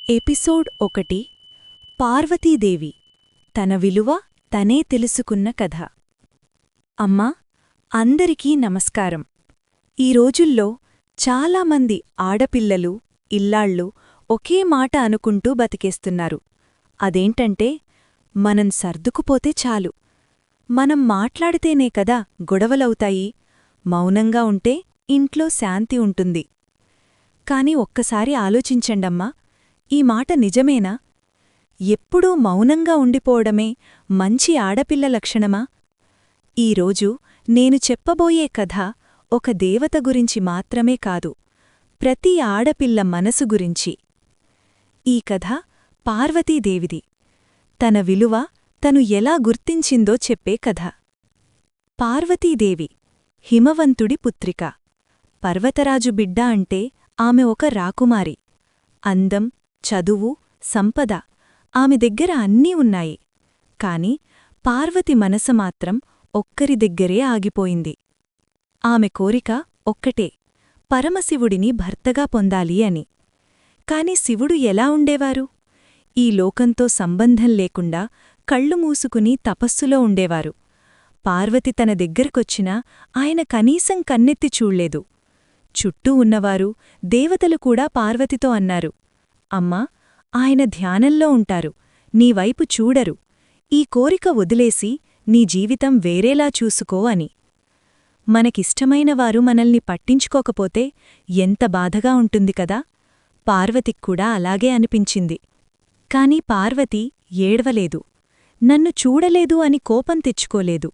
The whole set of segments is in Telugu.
ఎపిసోడ్ 1 పార్వతీదేవి తన విలువ తనే తెలుసుకున్న కథ. అమ్మా, అందరికీ నమస్కారం. ఈ రోజుల్లో చాలామంది ఆడపిల్లలు, ఇల్లాళ్ళు ఒకే మాట అనుకుంటూ బతికేస్తున్నారు. అదేంటంటే, మనం సర్దుకుపోతే చాలు, మనం మాట్లాడితేనే కదా గొడవలవుతాయి, మౌనంగా ఉంటే ఇంట్లో శాంతి ఉంటుంది. కాని ఒక్కసారి ఆలోచించండమ్మా, ఈ మాట నిజమేనా? ఎప్పుడూ మౌనంగా ఉండిపోవడమే మంచి ఆడపిల్ల లక్షణమా? ఈరోజు నేను చెప్పబోయే కథ ఒక దేవత గురించి మాత్రమే కాదు, ప్రతి ఆడపిల్ల మనసు గురించి. ఈ కథ పార్వతీదేవిది. తన విలువ తను ఎలా గుర్తించిందో చెప్పే కథ. పార్వతీదేవి హిమవంతుడి పుత్రిక. పర్వతరాజు బిడ్డ అంటే ఆమె ఒక రాకుమారి. అందం, చదువు, సంపద ఆమె దగ్గర అన్నీ ఉన్నాయి. కాని పార్వతి మనసు మాత్రం ఒక్కరి దగ్గరే ఆగిపోయింది. ఆమె కోరిక ఒక్కటే, పరమశివుడిని భర్తగా పొందాలి అని. కాని శివుడు ఎలా ఉండేవారు? ఈ లోకంతో సంబంధం లేకుండా కళ్ళు మూసుకుని తపస్సులో ఉండేవారు. పార్వతి తన దగ్గరకొచ్చినా ఆయన కనీసం కన్నెత్తి చూళ్లేదు. చుట్టూ ఉన్నవారు, దేవతలు కూడా పార్వతితో అన్నారు, అమ్మా, ఆయన ధ్యానంలో ఉంటారు, నీవైపు చూడరు, ఈ కోరిక వదిలేసి నీ జీవితం వేరేలా చూసుకో అని. మనకిష్టమైనవారు మనల్ని పట్టించుకోకపోతే ఎంత బాధగా ఉంటుంది కదా. పార్వతిక్కూడా అలాగే అనిపించింది. కాని పార్వతి ఏడ్వలేదు, నన్ను చూడలేదు అని కోపం తెచ్చుకోలేదు.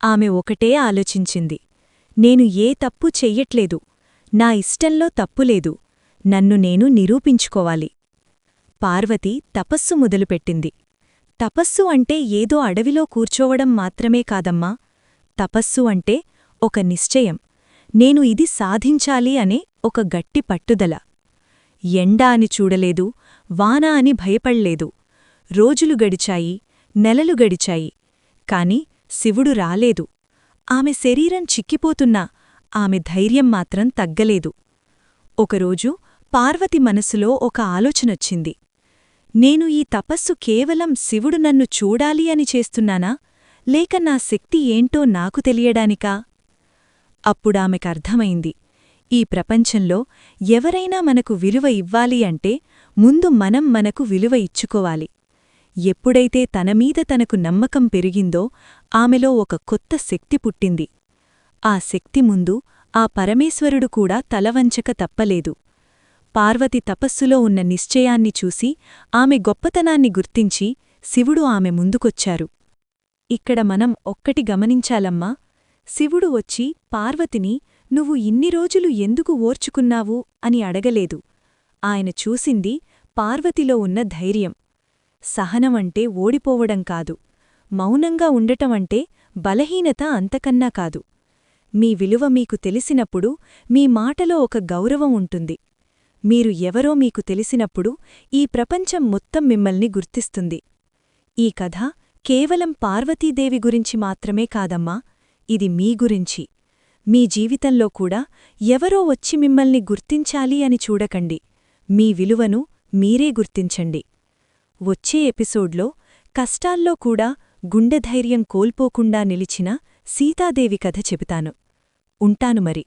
ఆమె ఒకటే ఆలోచించింది, నేను ఏ తప్పు చెయ్యట్లేదు, నా ఇష్టంలో తప్పులేదు, నన్ను నేను నిరూపించుకోవాలి. పార్వతి తపస్సు మొదలుపెట్టింది. తపస్సు అంటే ఏదో అడవిలో కూర్చోవడం మాత్రమే కాదమ్మా. తపస్సు అంటే ఒక నిశ్చయం, నేను ఇది సాధించాలి అనే ఒక గట్టి పట్టుదల. ఎండ అని చూడలేదు, వాన అని భయపడ్లేదు. రోజులు గడిచాయి, నెలలు గడిచాయి. కాని శివుడు రాలేదు. ఆమె శరీరం చిక్కిపోతున్నా ఆమె ధైర్యం మాత్రం తగ్గలేదు. ఒకరోజు పార్వతి మనసులో ఒక ఆలోచనొచ్చింది. నేను ఈ తపస్సు కేవలం శివుడు నన్ను చూడాలి అని చేస్తున్నానా, లేక నా శక్తి ఏంటో నాకు తెలియడానికా? అప్పుడామెకర్థమైంది, ఈ ప్రపంచంలో ఎవరైనా మనకు విలువ ఇవ్వాలి అంటే ముందు మనం మనకు విలువ ఇచ్చుకోవాలి. ఎప్పుడైతే తనమీద తనకు నమ్మకం పెరిగిందో ఆమెలో ఒక కొత్త శక్తి పుట్టింది. ఆ శక్తి ముందు ఆ పరమేశ్వరుడు కూడా తలవంచక తప్పలేదు. పార్వతి తపస్సులో ఉన్న నిశ్చయాన్ని చూసి ఆమె గొప్పతనాన్ని గుర్తించి శివుడు ఆమె ముందుకొచ్చారు. ఇక్కడ మనం ఒక్కటి గమనించాలమ్మా, శివుడు వచ్చి పార్వతిని నువ్వు ఇన్ని రోజులు ఎందుకు ఓర్చుకున్నావు అని అడగలేదు. ఆయన చూసింది పార్వతిలో ఉన్న ధైర్యం. సహనమంటే ఓడిపోవడం కాదు, మౌనంగా ఉండటమంటే బలహీనత అంతకన్నా కాదు. మీ విలువ మీకు తెలిసినప్పుడు మీ మాటలో ఒక గౌరవం ఉంటుంది. మీరు ఎవరో మీకు తెలిసినప్పుడు ఈ ప్రపంచం మొత్తం మిమ్మల్ని గుర్తిస్తుంది. ఈ కథ కేవలం పార్వతీదేవి గురించి మాత్రమే కాదమ్మా, ఇది మీ గురించి. మీ జీవితంలో కూడా ఎవరో వచ్చి మిమ్మల్ని గుర్తించాలి అని చూడకండి, మీ విలువను మీరే గుర్తించండి. వచ్చే ఎపిసోడ్లో కష్టాల్లో కూడా గుండెధైర్యం కోల్పోకుండా నిలిచిన సీతాదేవి కథ చెబుతాను. ఉంటాను మరి.